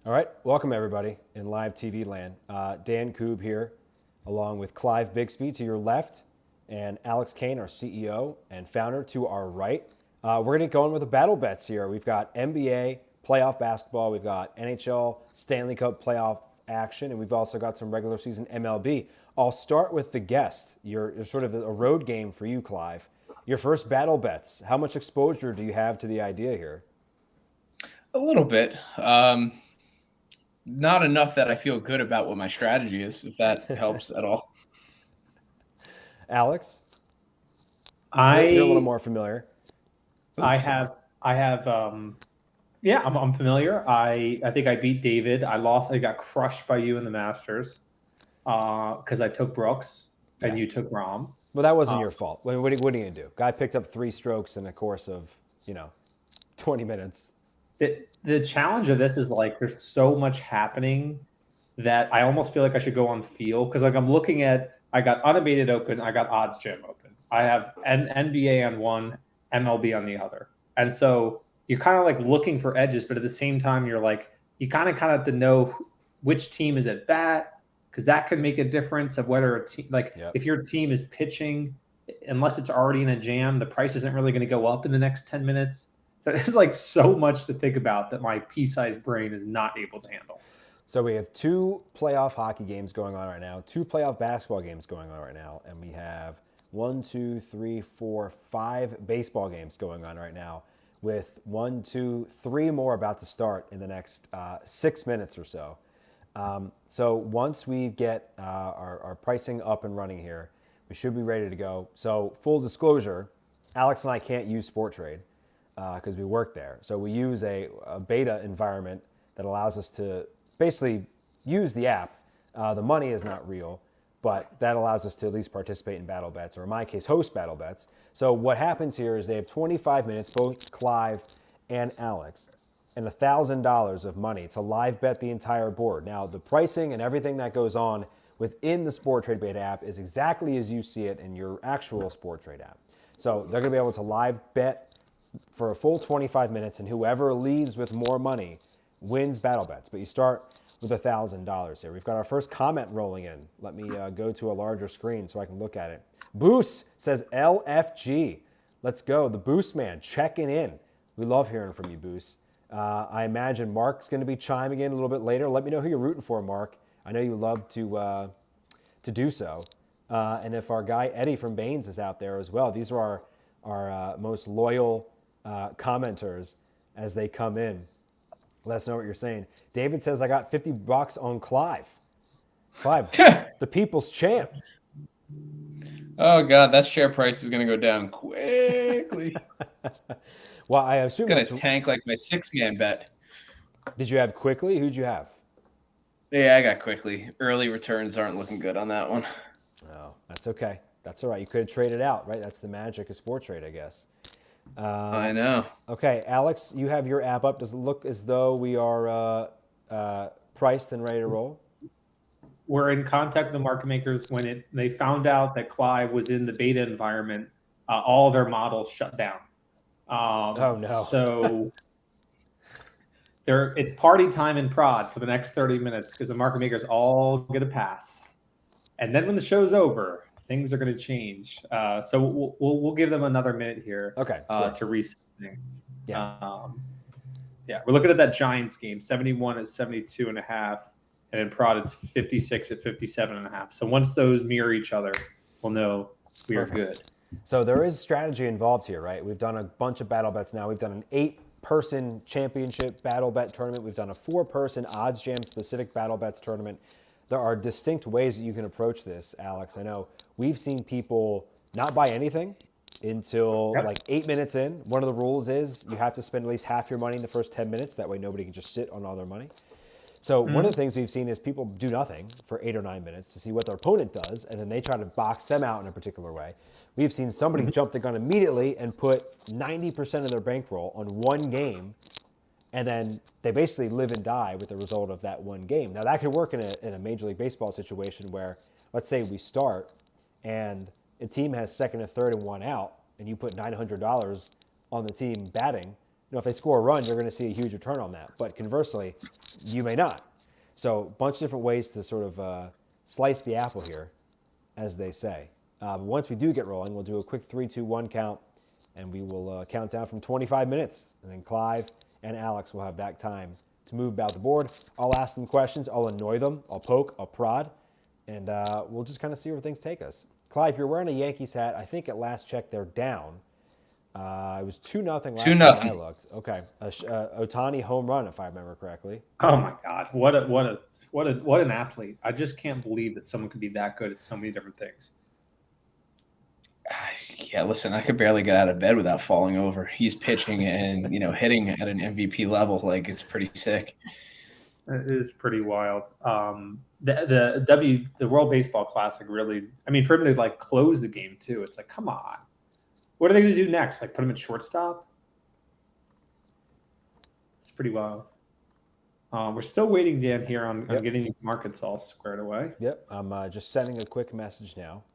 All right, welcome everybody in live TV land. Dan Koob here, along with Clive Bixby to your left, and Alex Kane, our CEO and founder, to our right. We're going to get going with the battle bets here. We've got NBA playoff basketball, we've got NHL Stanley Cup playoff action, and we've also got some regular season MLB. I'll start with the guest. You're sort of a road game for you, Clive. Your first battle bets. How much exposure do you have to the idea here? A little bit. Not enough that I feel good about what my strategy is, if that helps at all. Alex, you're a little I more familiar. I Oops. have I have yeah, I'm familiar. I think I beat David. I lost. I got crushed by you in the Masters because I took Brooks Yeah. and you took Rom. Well, that wasn't Uh, your fault. What are you going to do? Guy picked up 3 strokes in a course of, 20 minutes. the challenge of this is like there's so much happening that I almost feel like I should go on feel because like I'm looking at I got unabated open, I got odds jam open. I have NBA on one, MLB on the other. And so you're kind of like looking for edges, but at the same time you're like you kind of have to know which team is at bat because that could make a difference of whether a team like Yep. if your team is pitching unless it's already in a jam, the price isn't really going to go up in the next 10 minutes. So there's like so much to think about that my pea-sized brain is not able to handle. So we have 2 playoff hockey games going on right now, 2 playoff basketball games going on right now, and we have 1, 2, 3, 4, 5 baseball games going on right now, with 1, 2, 3 more about to start in the next 6 minutes or so. So once we get our pricing up and running here, we should be ready to go. So full disclosure, Alex and I can't use Sport Trade because we work there. So we use a beta environment that allows us to basically use the app. The money is not real, but that allows us to at least participate in battle bets, or in my case, host battle bets. So what happens here is they have 25 minutes, both Clive and Alex, and $1,000 of money to live bet the entire board. Now, the pricing and everything that goes on within the Sport Trade Beta app is exactly as you see it in your actual Sport Trade app. So they're going to be able to live bet for a full 25 minutes, and whoever leaves with more money wins battle bets. But you start with $1,000 here. We've got our first comment rolling in. Let me go to a larger screen so I can look at it. Boost says LFG. Let's go. The Boost man checking in. We love hearing from you, Boost. I imagine Mark's going to be chiming in a little bit later. Let me know who you're rooting for, Mark. I know you love to do so. And if our guy Eddie from Baines is out there as well, these are our most loyal commenters as they come in. Let us know what you're saying. David says, I got $50 on Clive. Clive, the people's champ. Oh God, that share price is going to go down quickly. Well, I It's assume going that's. to tank like my 6-man bet. Did you have quickly? Who'd you have? Yeah, I got quickly. Early returns aren't looking good on that one. Oh, that's okay. That's all right. You could have traded out, right? That's the magic of Sport Trade, I guess. I know. Okay, Alex, you have your app up. Does it look as though we are priced and ready to roll? We're in contact with the market makers when they found out that Clive was in the beta environment. All their models shut down. Oh, no. So it's party time in prod for the next 30 minutes because the market makers all get a pass, and then when the show's over, things are going to change. So we'll give them another minute here. Okay, sure. To reset things. Yeah. Yeah, we're looking at that Giants game, 71 at 72 and a half. And in prod, it's 56 at 57 and a half. So once those mirror each other, we'll know we are good. So there is strategy involved here, right? We've done a bunch of battle bets now. We've done an 8-person championship battle bet tournament. We've done a 4-person odds jam specific battle bets tournament. There are distinct ways that you can approach this, Alex. I know we've seen people not buy anything until like 8 minutes in. One of the rules is you have to spend at least half your money in the first 10 minutes. That way nobody can just sit on all their money. So one of the things we've seen is people do nothing for 8 or 9 minutes to see what their opponent does, and then they try to box them out in a particular way. We've seen somebody jump the gun immediately and put 90% of their bankroll on one game, and then they basically live and die with the result of that one game. Now that could work in a Major League Baseball situation where, let's say we start and a team has second and third and one out, and you put $900 on the team batting. if they score a run, you're going to see a huge return on that. But conversely, you may not. So a bunch of different ways to sort of slice the apple here, as they say. But once we do get rolling, we'll do a quick 3, 2, 1 count, and we will count down from 25 minutes. And then Clive and Alex will have that time to move about the board. I'll ask them questions. I'll annoy them. I'll poke. I'll prod. And we'll just kind of see where things take us. Clive, you're wearing a Yankees hat. I think at last check they're down. It was 2-0 last time I looked. Okay. Ohtani home run, if I remember correctly. Oh my God. What an athlete. I just can't believe that someone could be that good at so many different things. Yeah, listen, I could barely get out of bed without falling over. He's pitching and, hitting at an MVP level. Like, it's pretty sick. It is pretty wild. The World Baseball Classic really, I mean, for him to like close the game too, it's like, come on. What are they going to do next? Like put him at shortstop? It's pretty wild. We're still waiting, Dan, here on getting these markets all squared away. Yep. I'm just sending a quick message now.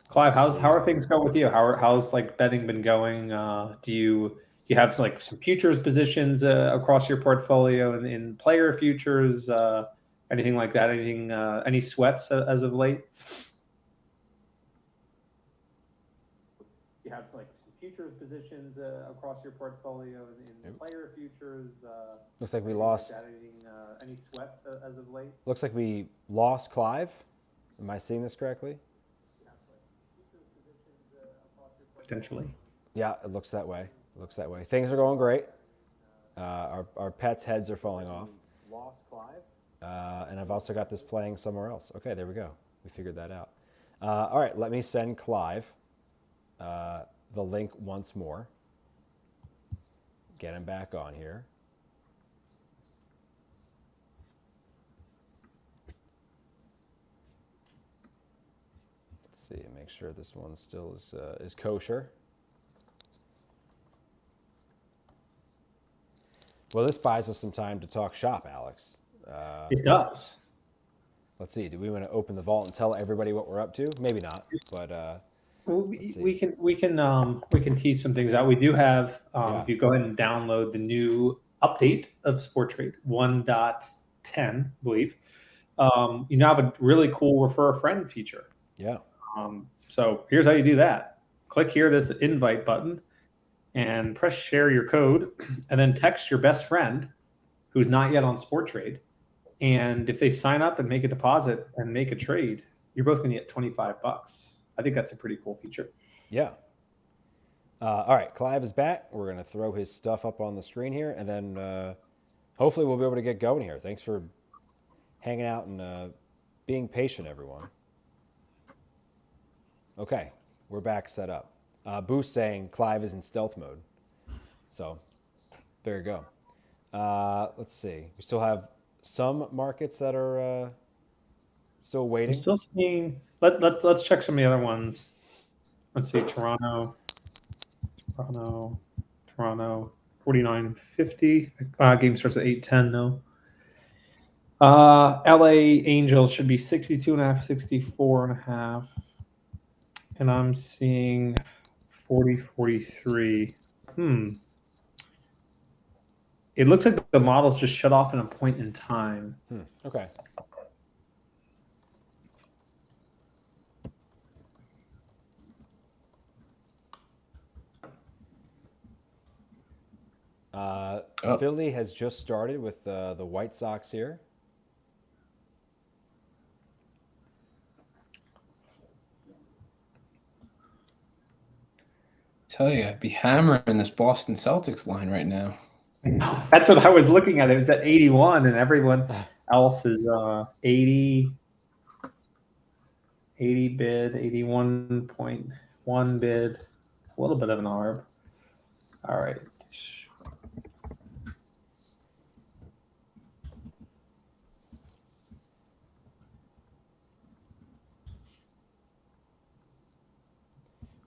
Clive, how are things going with you? How's like betting been going? Do you have like some futures positions across your portfolio in player futures? Anything like that? Any sweats as of late? You have like some futures positions across your portfolio in player futures. Looks like we lost. Any sweats as of late? Looks like we lost Clive. Am I seeing this correctly? Potentially. Yeah, it looks that way. Things are going great. Our pets' heads are falling off. Lost Clive. And I've also got this playing somewhere else. Okay, there we go. We figured that out. All right, let me send Clive the link once more. Get him back on here. See, make sure this one still is kosher. Well, this buys us some time to talk shop, Alex. It does. Let's see. Do we want to open the vault and tell everybody what we're up to? Maybe not, but we can tease some things out. We do have. If you go ahead and download the new update of Sport Trade 1.10, I believe, you now have a really cool refer a friend feature. Yeah. So here's how you do that. Click here, this invite button, and press share your code, and then text your best friend who's not yet on Sport Trade. And if they sign up and make a deposit and make a trade, you're both going to get $25. I think that's a pretty cool feature. Yeah. All right, Clive is back. We're going to throw his stuff up on the screen here, and then hopefully we'll be able to get going here. Thanks for hanging out and being patient, everyone. Okay, we're back set up. Boost saying Clive is in stealth mode. So there you go. Let's see. We still have some markets that are still waiting. I'm still seeing. Let's check some of the other ones. Let's see. Toronto, 49.50. Game starts at 8:10 though. LA Angels should be 62.5, 64.5. And I'm seeing 40-43. It looks like the models just shut off in a point in time. Okay. Philly has just started with the White Sox here. Tell you, I'd be hammering this Boston Celtics line right now. That's what I was looking at. It was at 81, and everyone else is 80 bid, 81.1 bid. A little bit of an arb. All right.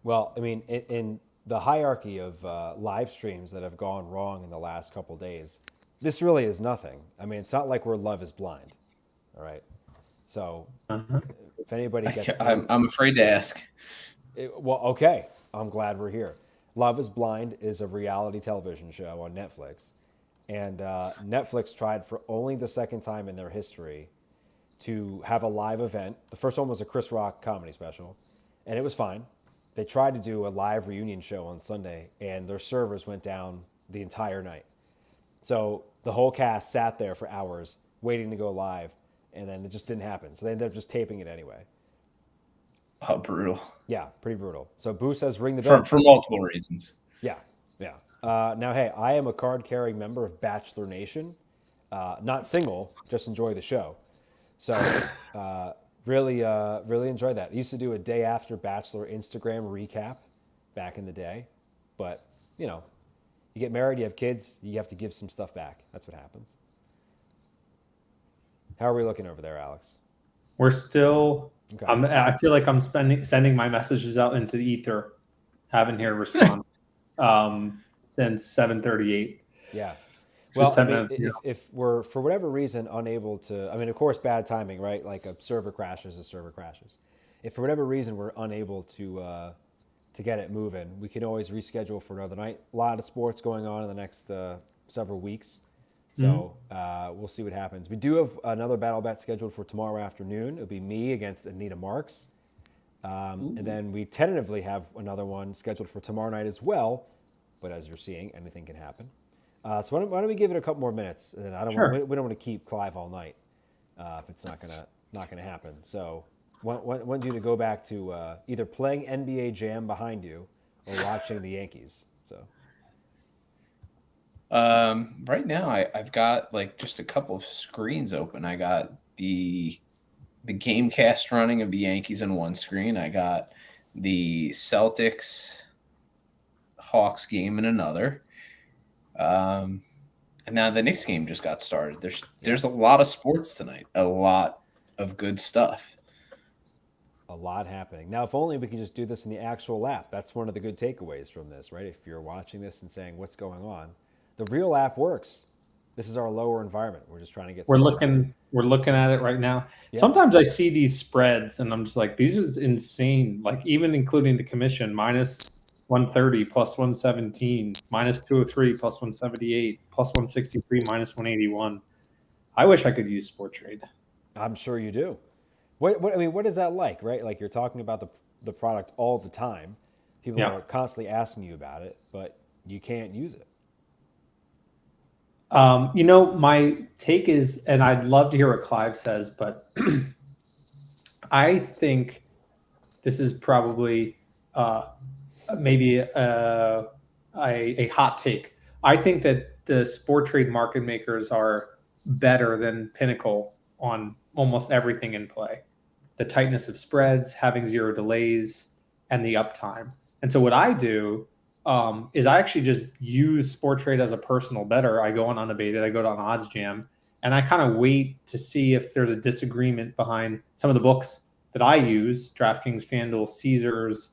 Well, I mean, in the hierarchy of live streams that have gone wrong in the last couple days, this really is nothing. I mean, it's not like we're Love is Blind, all right? So If anybody gets I'm afraid to ask. well, okay. I'm glad we're here. Love is Blind is a reality television show on Netflix. And Netflix tried for only the second time in their history to have a live event. The first one was a Chris Rock comedy special, and it was fine. They tried to do a live reunion show on Sunday, and their servers went down the entire night. So the whole cast sat there for hours waiting to go live, and then it just didn't happen. So they ended up just taping it anyway. Oh, brutal. Yeah, pretty brutal. So Boo says ring the bell. For multiple reasons. Yeah, yeah. Now, hey, I am a card-carrying member of Bachelor Nation. Not single, just enjoy the show. So really enjoy that. I used to do a day after Bachelor Instagram recap back in the day. But, you know, you get married, you have kids, you have to give some stuff back. That's what happens. How are we looking over there, Alex? We're still. Okay. I feel like I'm sending my messages out into the ether. Haven't heard a response since 7:38. Yeah. Just Well, 10 I mean, minutes. if we're for whatever reason unable to, I mean, of course, bad timing, right? Like a server crashes, If for whatever reason we're unable to get it moving, we can always reschedule for another night. A lot of sports going on in the next several weeks, so we'll see what happens. We do have another battle bet scheduled for tomorrow afternoon. It'll be me against Anita Marks, and then we tentatively have another one scheduled for tomorrow night as well. But as you're seeing, anything can happen. So why don't we give it a couple more minutes? And we don't want to keep Clive all night if it's not gonna happen. So want you to go back to either playing NBA Jam behind you or watching the Yankees. So right now I've got like just a couple of screens open. I got the game cast running of the Yankees on one screen. I got the Celtics Hawks game in another. And now the Knicks game just got started. There's a lot of sports tonight, a lot of good stuff. a lot happening. Now, if only we could just do this in the actual app. That's one of the good takeaways from this, right? If you're watching this and saying, what's going on? The real app works. This is our lower environment. We're just trying to get We're looking at it right now. Yeah. Sometimes I see these spreads and I'm just like, these are insane. Like even including the commission, minus 130, plus 117, minus 203, plus 178, plus 163, minus 181. I wish I could use Sport Trade. I'm sure you do. What is that like, right? Like you're talking about the product all the time. People are constantly asking you about it, but you can't use it. My take is, and I'd love to hear what Clive says, but I think this is probably maybe a hot take. I think that the Sport Trade market makers are better than Pinnacle on almost everything in play. The tightness of spreads, having zero delays, and the uptime. And so what I do is I actually just use Sport Trade as a personal bettor. I go on Unabated, I go on Odds Jam, and I kind of wait to see if there's a disagreement behind some of the books that I use, DraftKings, FanDuel, Caesars,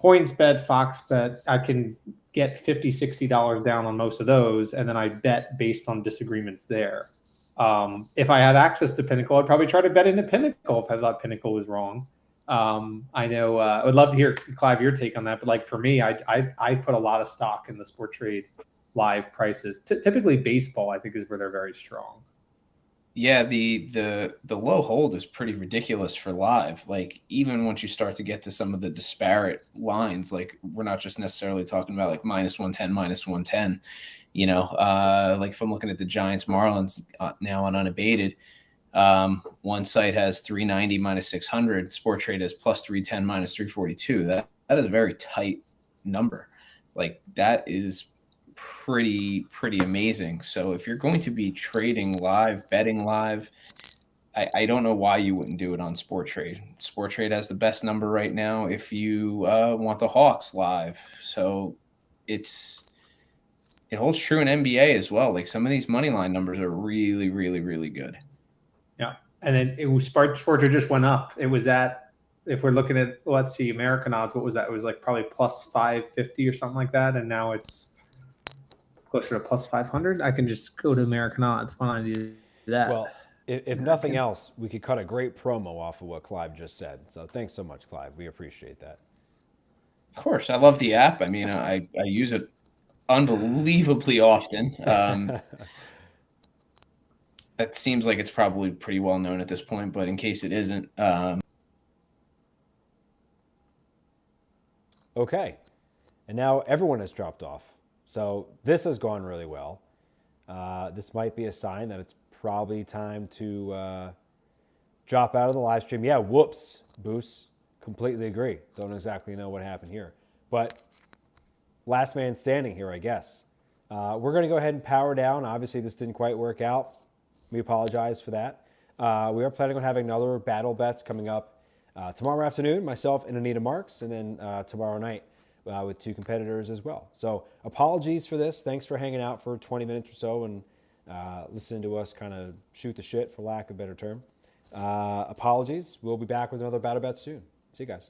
PointsBet, FoxBet. I can get $50, $60 down on most of those, and then I bet based on disagreements there. If I had access to Pinnacle, I'd probably try to bet into Pinnacle if I thought Pinnacle was wrong. I know I would love to hear, Clive, your take on that. But like for me, I put a lot of stock in the Sport Trade live prices. Typically baseball, I think, is where they're very strong. Yeah, the low hold is pretty ridiculous for live. Like even once you start to get to some of the disparate lines, like we're not just necessarily talking about like minus 110, minus 110. Like if I'm looking at the Giants Marlins now on Unabated, one site has 390 minus 600. Sport Trade has plus 310 minus 342. That is a very tight number. Like that is pretty amazing. So if you're going to be trading live, betting live, I don't know why you wouldn't do it on Sport Trade. Sport Trade has the best number right now if you want the Hawks live. So it holds true in NBA as well. Like some of these money line numbers are really good. Yeah. And then it was Sport Trade just went up. It was at, if we're looking at, let's see, American odds, what was that? It was like probably plus 550 or something like that. And now it's closer to plus 500. I can just go to American odds when I do that. Well, if nothing else, we could cut a great promo off of what Clive just said. So thanks so much, Clive. We appreciate that. Of course, I love the app. I mean, I use it unbelievably often. That seems like it's probably pretty well known at this point, but in case it isn't, Okay. And now everyone has dropped off. So this has gone really well. This might be a sign that it's probably time to drop out of the live stream. Yeah, whoops, Boos. Completely agree. Don't exactly know what happened here. But last man standing here, I guess. We're going to go ahead and power down. Obviously, this didn't quite work out. We apologize for that. We are planning on having another battle bets coming up tomorrow afternoon, myself and Anita Marks, and then tomorrow night with 2 competitors as well. So apologies for this. Thanks for hanging out for 20 minutes or so and listening to us kind of shoot the shit, for lack of a better term. Apologies. We'll be back with another battle bet soon. See you guys.